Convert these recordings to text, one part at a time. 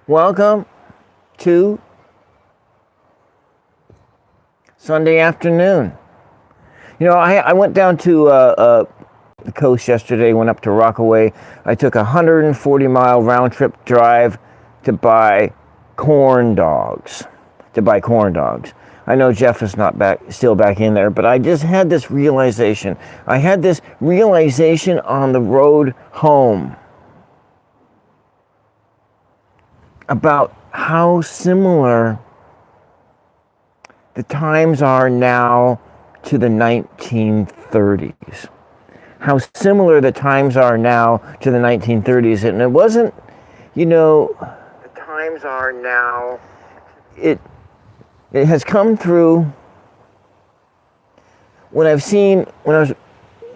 Welcome to Sunday afternoon. You know, I went down to the coast yesterday, went up to Rockaway. I took a 140-mile round-trip drive to buy corn dogs. I know Jeff is not still back in there, but I just had this realization. I had this realization on the road home about how similar the times are now to the 1930s. How similar the times are now to the 1930s. And it wasn't, the times are now, it has come through when I was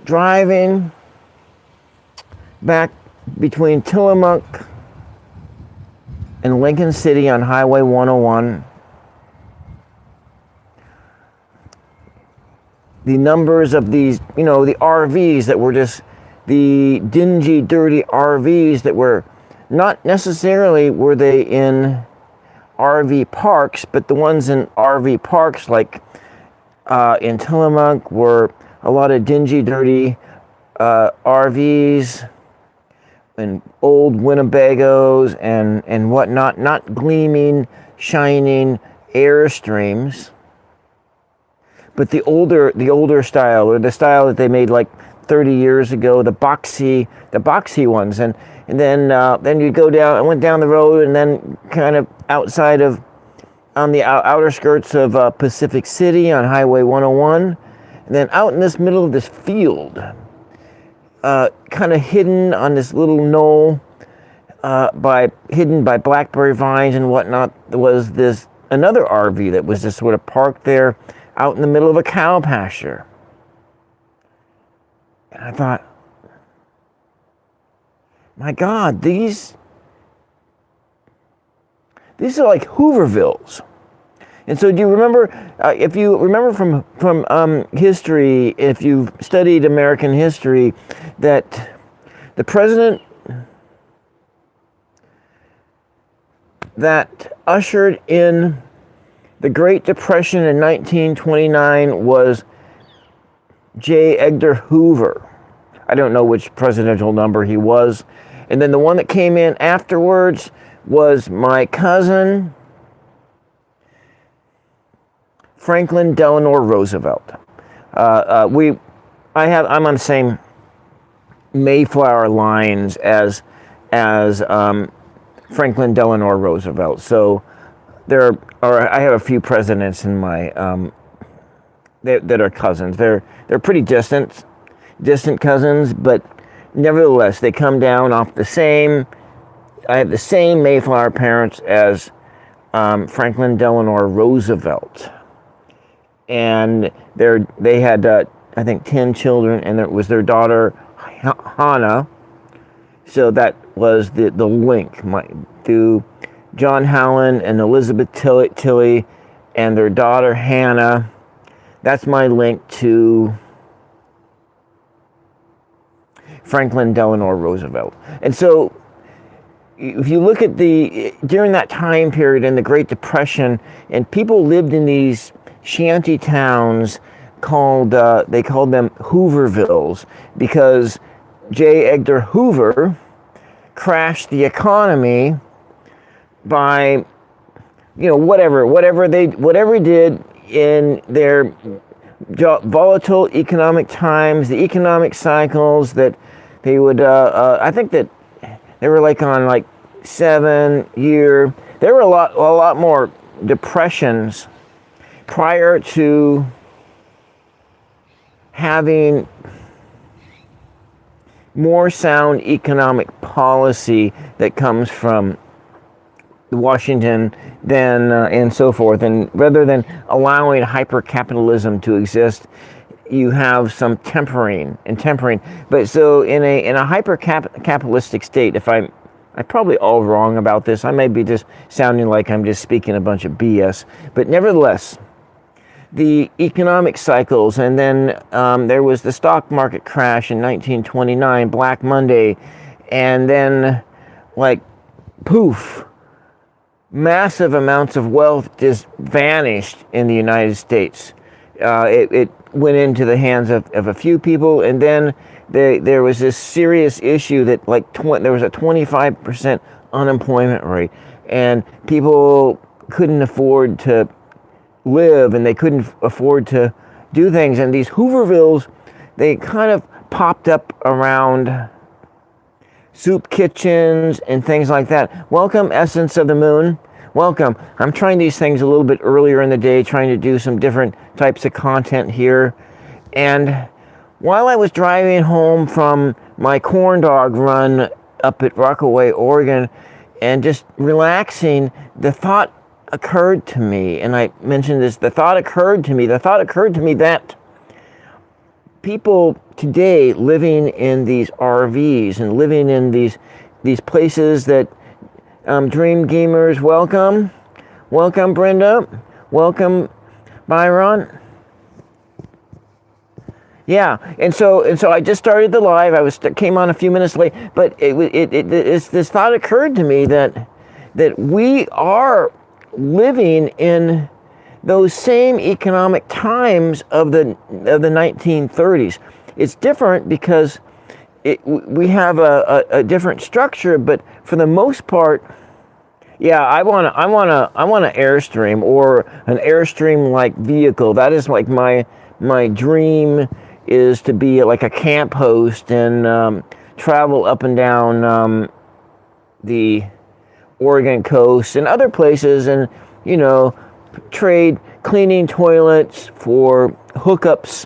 driving back between Tillamook in Lincoln City on Highway 101, the numbers of these, the RVs that were just the dingy, dirty RVs that were not necessarily were they in RV parks, but the ones in RV parks like in Tillamook were a lot of dingy, dirty RVs and old Winnebagos and whatnot, not gleaming, shining Airstreams, but the older style, or the style that they made like 30 years ago, the boxy ones, and then you go down. I went down the road, and then kind of on the outer skirts of Pacific City on Highway 101, and then out in this middle of this field. Kind of hidden on this little knoll, hidden by blackberry vines and whatnot, was this another RV that was just sort of parked there out in the middle of a cow pasture. And I thought, my God, these are like Hoovervilles. And so do you remember, if you remember from history, if you've studied American history, that the president that ushered in the Great Depression in 1929 was J. Edgar Hoover. I don't know which presidential number he was. And then the one that came in afterwards was my cousin, Franklin Delano Roosevelt. I'm on the same Mayflower lines as Franklin Delano Roosevelt. So I have a few presidents in my that are cousins. They're pretty distant cousins, but nevertheless they come down off the same. I have the same Mayflower parents as Franklin Delano Roosevelt. And they had, I think, 10 children, and it was their daughter, Hannah. So that was the link to John Howland and Elizabeth Tilley and their daughter, Hannah. That's my link to Franklin Delano Roosevelt. And so if you look at during that time period in the Great Depression, and people lived in these shanty towns they called them Hoovervilles, because J. Edgar Hoover crashed the economy by, whatever he did in their volatile economic times, the economic cycles that they would, I think that they were on 7 year. There were a lot more depressions prior to having more sound economic policy that comes from Washington and so forth. And rather than allowing hyper-capitalism to exist, you have some tempering. But so in a hyper-capitalistic state, I'm probably all wrong about this. I may be just sounding like I'm just speaking a bunch of BS. But nevertheless, the economic cycles, and then there was the stock market crash in 1929, Black Monday, and then poof, massive amounts of wealth just vanished in the United States. It went into the hands of a few people, and then there was this serious issue that there was a 25% unemployment rate, and people couldn't afford to live, and they couldn't afford to do things. And these Hoovervilles, they kind of popped up around soup kitchens and things like that. Welcome, Essence of the Moon. Welcome. I'm trying these things a little bit earlier in the day, trying to do some different types of content here. And while I was driving home from my corn dog run up at Rockaway, Oregon, and just relaxing, the thought occurred to me, and I mentioned this, the thought occurred to me that people today living in these RVs and living in these places that Dream Gamers, welcome Brenda, welcome Byron. Yeah, and so I just started the live. Came on a few minutes late, but this thought occurred to me that we are living in those same economic times of the 1930s. It's different because we have a different structure, but for the most part, yeah, I want an Airstream or an Airstream-like vehicle. That is like my dream, is to be like a camp host and travel up and down the Oregon coast and other places, and trade cleaning toilets for hookups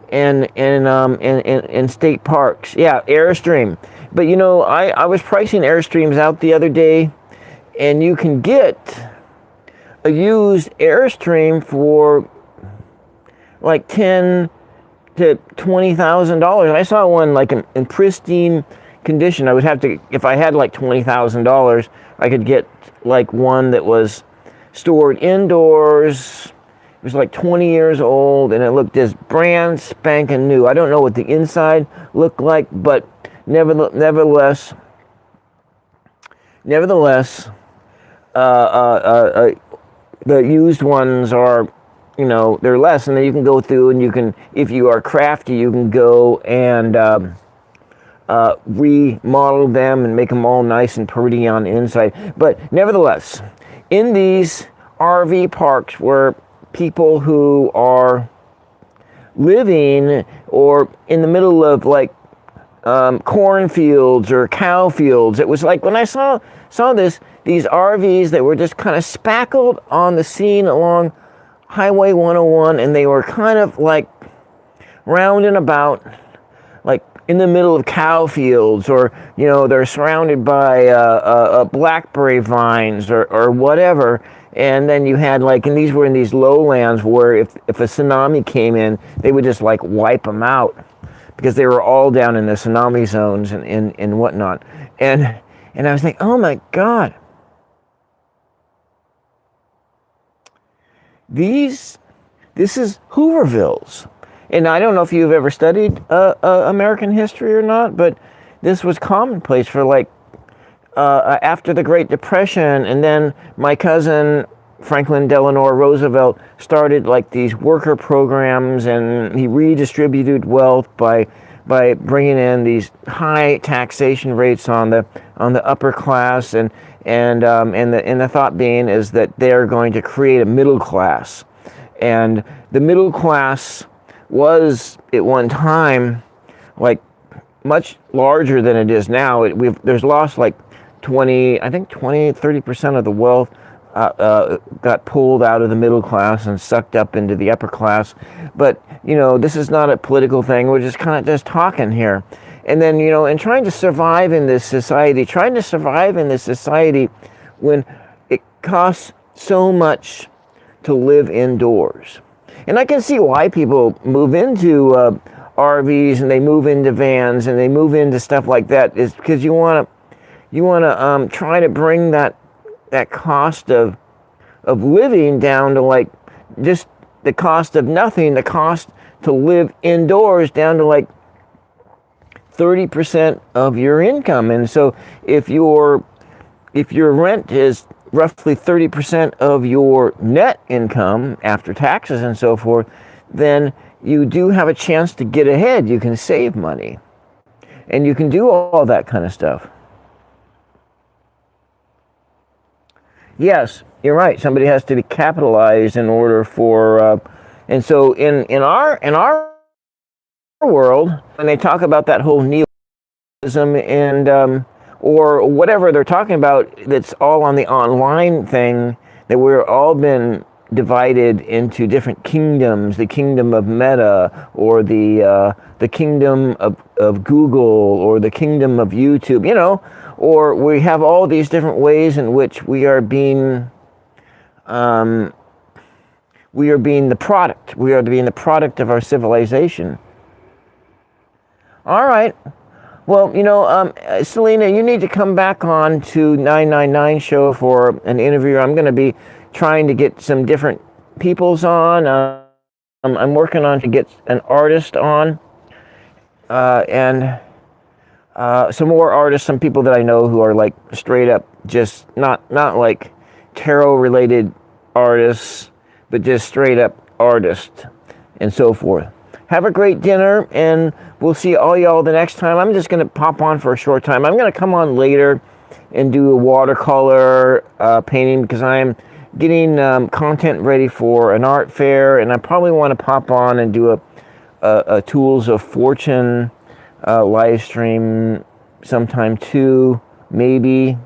and state parks. Yeah, Airstream. But I was pricing Airstreams out the other day, and you can get a used Airstream for like $10,000 to $20,000. I saw one like in pristine condition. I would have to, if I had like $20,000, I could get like one that was stored indoors. It was like 20 years old, and it looked just brand spanking new. I don't know what the inside looked like, but nevertheless, the used ones are, they're less, and then you can go through and you can, if you are crafty, you can go and remodel them and make them all nice and pretty on the inside. But nevertheless, in these RV parks where people who are living or in the middle of like cornfields or cow fields, it was like when I saw these RVs that were just kind of spackled on the scene along Highway 101, and they were kind of like round and about, like in the middle of cow fields, or they're surrounded by blackberry vines or whatever. And then you had and these were in these lowlands where if a tsunami came in, they would just like wipe them out, because they were all down in the tsunami zones and whatnot. And I was thinking, oh my God, this is Hoovervilles. And I don't know if you've ever studied American history or not, but this was commonplace for after the Great Depression. And then my cousin Franklin Delano Roosevelt started these worker programs, and he redistributed wealth by bringing in these high taxation rates on the upper class, and the thought being is that they're going to create a middle class. And the middle class was at one time much larger than it is now. There's lost 30% of the wealth got pulled out of the middle class and sucked up into the upper class. But this is not a political thing. We're just kind of just talking here. And then and trying to survive in this society when it costs so much to live indoors. And I can see why people move into RVs, and they move into vans, and they move into stuff like that, is because you want to try to bring that cost of living down to just the cost of nothing, the cost to live indoors down to 30% of your income. And so if your rent is roughly 30% of your net income after taxes and so forth, then you do have a chance to get ahead. You can save money. And you can do all that kind of stuff. Yes, you're right. Somebody has to be capitalized in order for, and so in our world, when they talk about that whole neoliberalism and or whatever they're talking about, that's all on the online thing, that we're all been divided into different kingdoms, the kingdom of Meta, or the kingdom of Google, or the kingdom of YouTube, you know, or we have all these different ways in which we are being the product. We are being the product of our civilization. All right. Well, you know, Selena, you need to come back on to 999 show for an interview. I'm going to be trying to get some different peoples on. I'm working on to get an artist on, and some more artists, some people that I know who are like straight up just not like tarot related artists, but just straight up artists and so forth. Have a great dinner, and we'll see all y'all the next time. I'm just going to pop on for a short time. I'm going to come on later and do a watercolor painting, because I'm getting content ready for an art fair, and I probably want to pop on and do a Tools of Fortune live stream sometime too, maybe.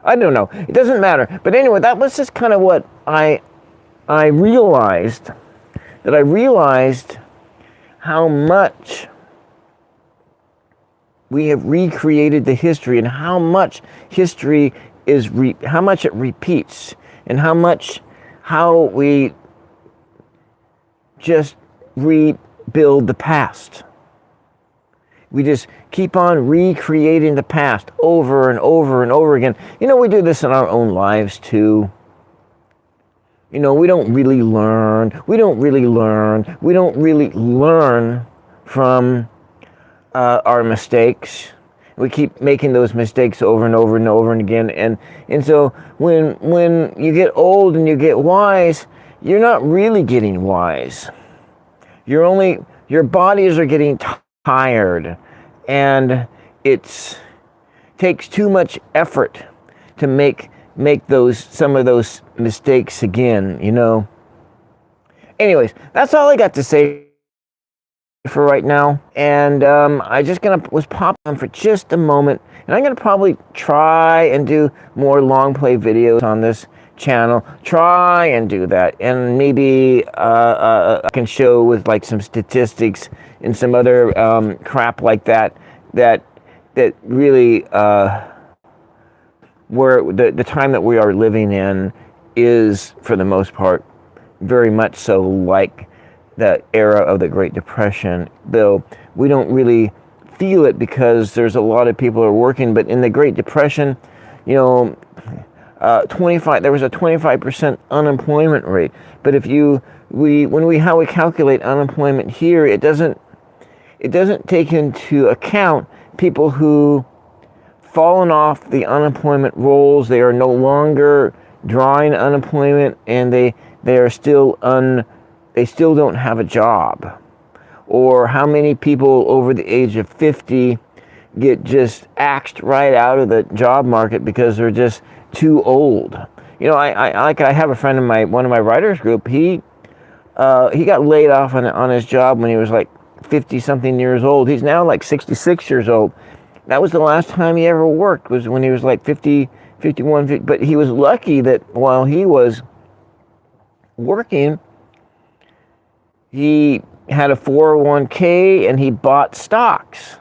I don't know. It doesn't matter. But anyway, that was just kind of what I realized, that I realized how much we have recreated the history, and how much history is how much it repeats, and how we just rebuild the past. We just keep on recreating the past over and over and over again. You know, we do this in our own lives too. You know, we don't really learn from our mistakes. We keep making those mistakes over and over and over and again. And so when you get old and you get wise, you're not really getting wise. Your bodies are getting tired, and it takes too much effort to make some of those mistakes again, you know. Anyways, that's all I got to say for right now, and I just was pop on for just a moment, and I'm gonna probably try and do more long play videos on this channel. Try and do that, and maybe I can show with like some statistics and some other crap like that really where the time that we are living in is, for the most part, very much so like the era of the Great Depression, though we don't really feel it because there's a lot of people who are working. But in the Great Depression, you know, there was a 25% unemployment rate. But if how we calculate unemployment here, it doesn't take into account people who fallen off the unemployment rolls. They are no longer drawing unemployment, and they are still they still don't have a job. Or how many people over the age of 50 get just axed right out of the job market because they're just too old. You know, I have a friend in one of my writers group. He got laid off on his job when he was like 50 something years old. He's now like 66 years old. That was the last time he ever worked, was when he was like 50, 51, 50. But he was lucky that while he was working, he had a 401k and he bought stocks.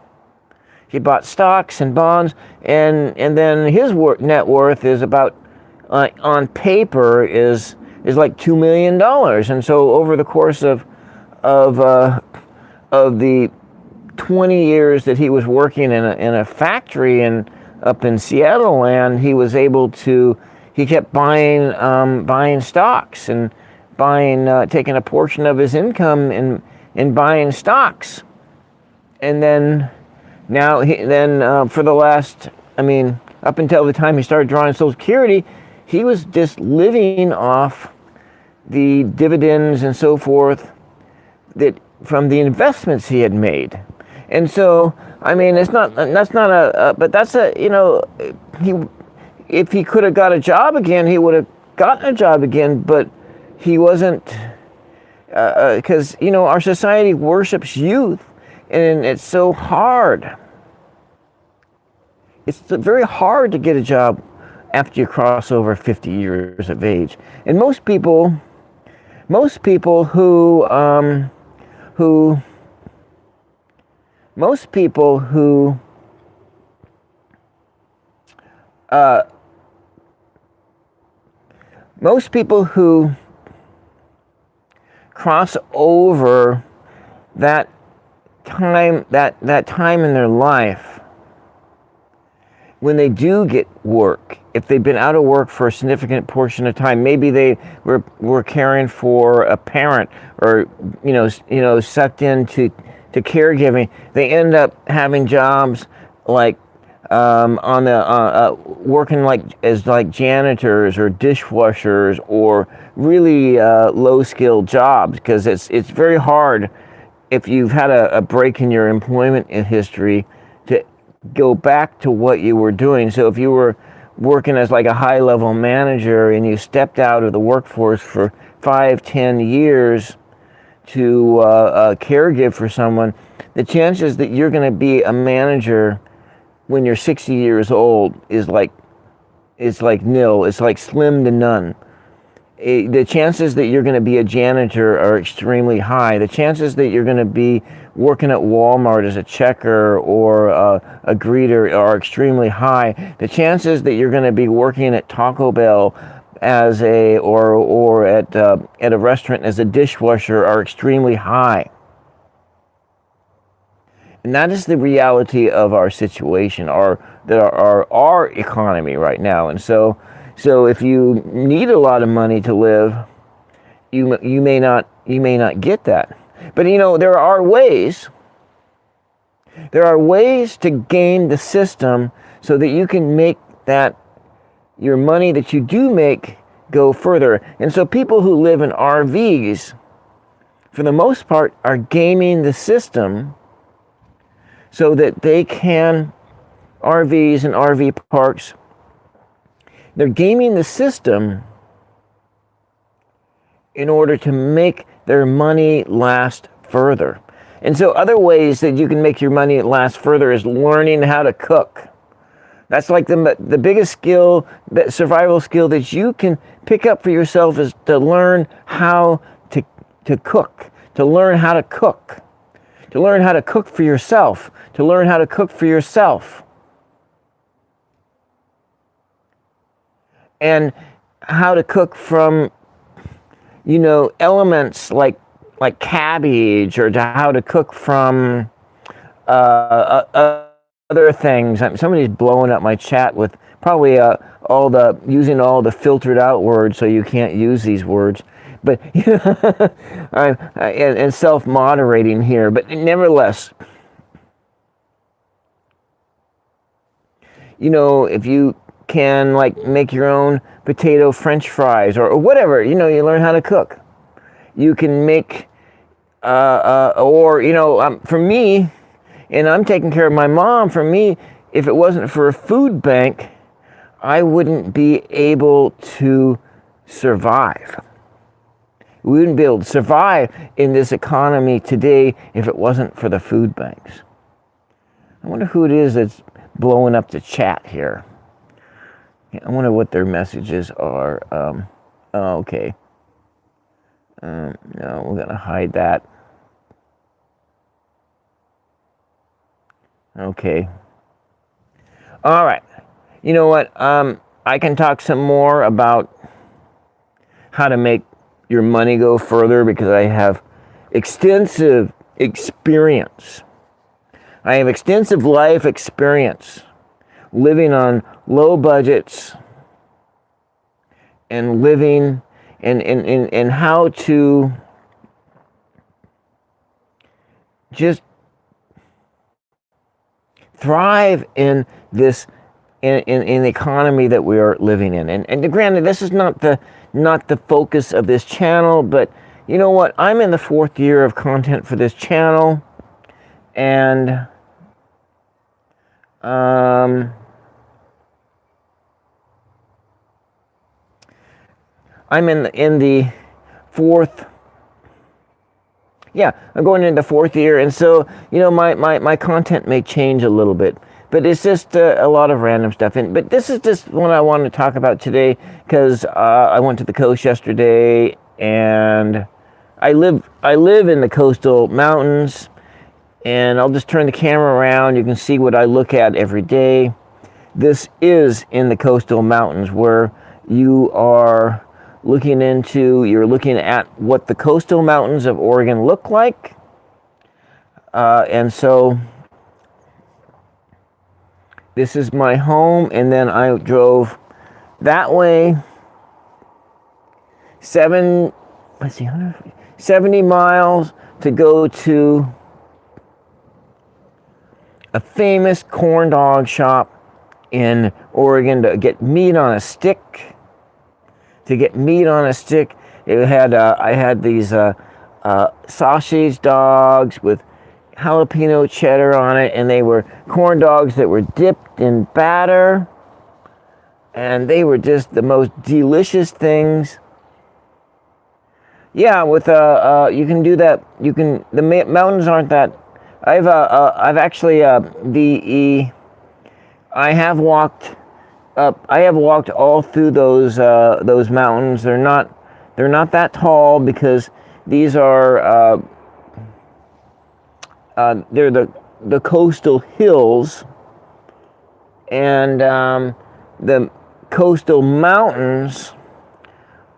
He bought stocks and bonds, and then his net worth is about, on paper, is like $2 million. And so over the course of the 20 years that he was working in a factory up in Seattle land, he was able to, he kept buying stocks and taking a portion of his income and buying stocks. And then now for the last, up until the time he started drawing Social Security, he was just living off the dividends and so forth that from the investments he had made. And so, I mean, but that's a, if he could have got a job again, he would have gotten a job again, but he wasn't, because, our society worships youth, and it's so hard. It's very hard to get a job after you cross over 50 years of age. And most people who cross over that time in their life, when they do get work, if they've been out of work for a significant portion of time, maybe they were caring for a parent, or sucked into caregiving, they end up having jobs like on the working as janitors or dishwashers, or really low skilled jobs, because it's very hard, if you've had a break in your employment history, to go back to what you were doing. So if you were working as a high level manager and you stepped out of the workforce for 5-10 years to caregive for someone, the chances that you're going to be a manager when you're 60 years old is nil. It's slim to none. The chances that you're going to be a janitor are extremely high. The chances that you're going to be working at Walmart as a checker or a greeter are extremely high. The chances that you're going to be working at Taco Bell as or at a restaurant as a dishwasher are extremely high. And that is the reality of our situation, our economy right now. And so if you need a lot of money to live, you may not get that. But there are ways to game the system so that you can make your money that you do make go further. And so people who live in RVs, for the most part, are gaming the system so that they can, RVs and RV parks, they're gaming the system in order to make their money last further. And so other ways that you can make your money last further is learning how to cook. That's the biggest skill, that survival skill that you can pick up for yourself, is to learn how to cook, to learn how to cook, to learn how to cook for yourself, to learn how to cook for yourself. And how to cook from, elements like cabbage, or to how to cook from other things. Somebody's blowing up my chat with probably using all the filtered out words, so you can't use these words. But and self-moderating here. But nevertheless, if you can make your own potato French fries or whatever, you learn how to cook. You can make for me, and I'm taking care of my mom, for me, if it wasn't for a food bank, I wouldn't be able to survive. We wouldn't be able to survive in this economy today if it wasn't for the food banks. I wonder who it is that's blowing up the chat here. I wonder what their messages are. Okay. No, we're going to hide that. Okay. All right. You know what? I can talk some more about how to make your money go further, because I have extensive experience. I have extensive life experience living on low budgets and living and how to just thrive in this in the economy that we are living in. And granted, this is not the focus of this channel, but you know what? I'm in the 4th year of content for this channel, and I'm in the 4th. Yeah, I'm going into the 4th year, and so you know my content may change a little bit, but it's just a lot of random stuff. But this is just what I wanted to talk about today, because I went to the coast yesterday, and I live in the coastal mountains, and I'll just turn the camera around. You can see what I look at every day. This is in the coastal mountains, where you're looking at what the coastal mountains of Oregon look like. And so this is my home, and then I drove that way 70 miles to go to a famous corn dog shop in Oregon to get meat on a stick. I had these sausage dogs with jalapeno cheddar on it, and they were corn dogs that were dipped in batter, and they were just the most delicious things. Yeah, with you can do that. The mountains aren't that. I've actually I have walked up. I have walked all through those mountains. They're not that tall, because these are they're the coastal hills, and the coastal mountains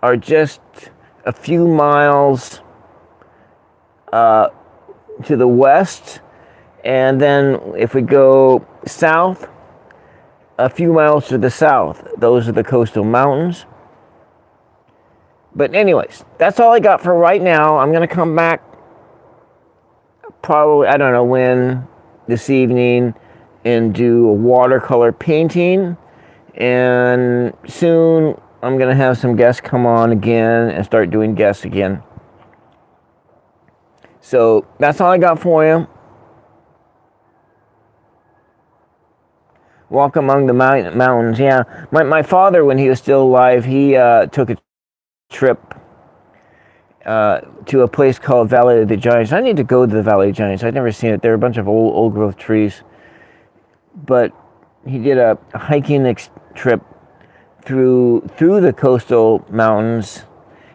are just a few miles to the west, and then if we go south, a few miles to the south, those are the coastal mountains. But anyways, that's all I got for right now. I'm going to come back probably, I don't know when, this evening, and do a watercolor painting. And soon I'm going to have some guests come on again and start doing guests again. So that's all I got for you. Walk among the mountains. Yeah, my father, when he was still alive, he took a trip to a place called Valley of the Giants. I need to go to the Valley of the Giants. I've never seen it. There are a bunch of old growth trees. But he did a hiking trip through the coastal mountains.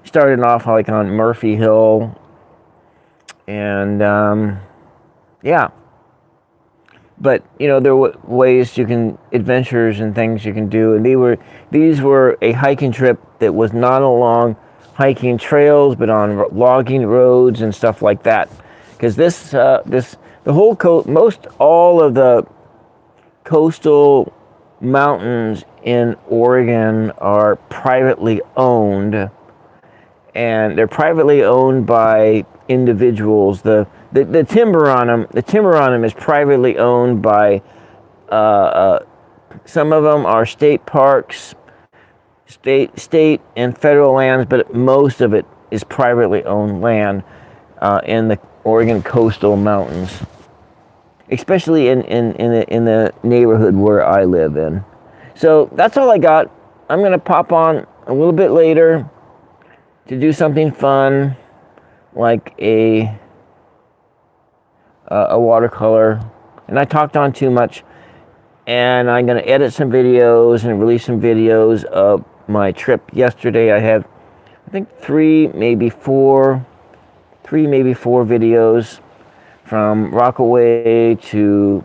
He started off like on Murphy Hill, and yeah. But you know, there were ways adventures and things you can do, and these were a hiking trip that was not along hiking trails, but on logging roads and stuff like that. Because the whole coast, most all of the coastal mountains in Oregon are privately owned, and they're privately owned by individuals. The timber on them is privately owned by some of them are state parks, state and federal lands, but most of it is privately owned land in the Oregon coastal mountains, especially in the neighborhood where I live in. So that's all I got. I'm gonna pop on a little bit later to do something fun, like a watercolor, and I talked on too much, and I'm going to edit some videos and release some videos of my trip yesterday. I have, I think, three, maybe four videos from Rockaway to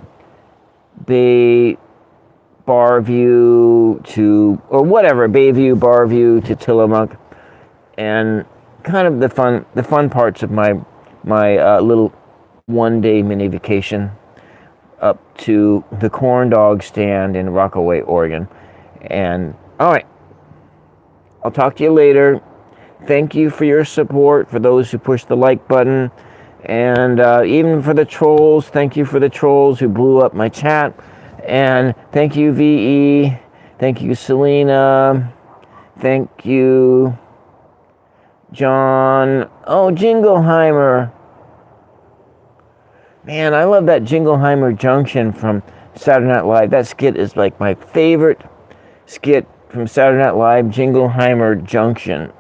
Bay Barview to, or whatever, Bayview, Barview to Tillamook, and kind of the fun parts of my little one-day mini vacation up to the corn dog stand in Rockaway, Oregon. And all right, I'll talk to you later. Thank you for your support, for those who pushed the like button, and even for the trolls. Thank you for the trolls who blew up my chat And thank you, VE. Thank you, Selena. Thank you, John. Oh, Jingleheimer. Man, I love that Jingleheimer Junction from Saturday Night Live. That skit is like my favorite skit from Saturday Night Live, Jingleheimer Junction.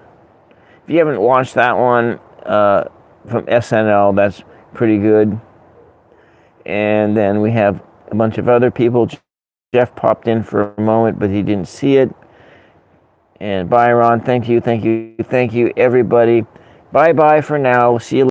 If you haven't watched that one from SNL, that's pretty good. And then we have a bunch of other people. Jeff popped in for a moment, but he didn't see it. And Byron, thank you, everybody. Bye-bye for now. See you later.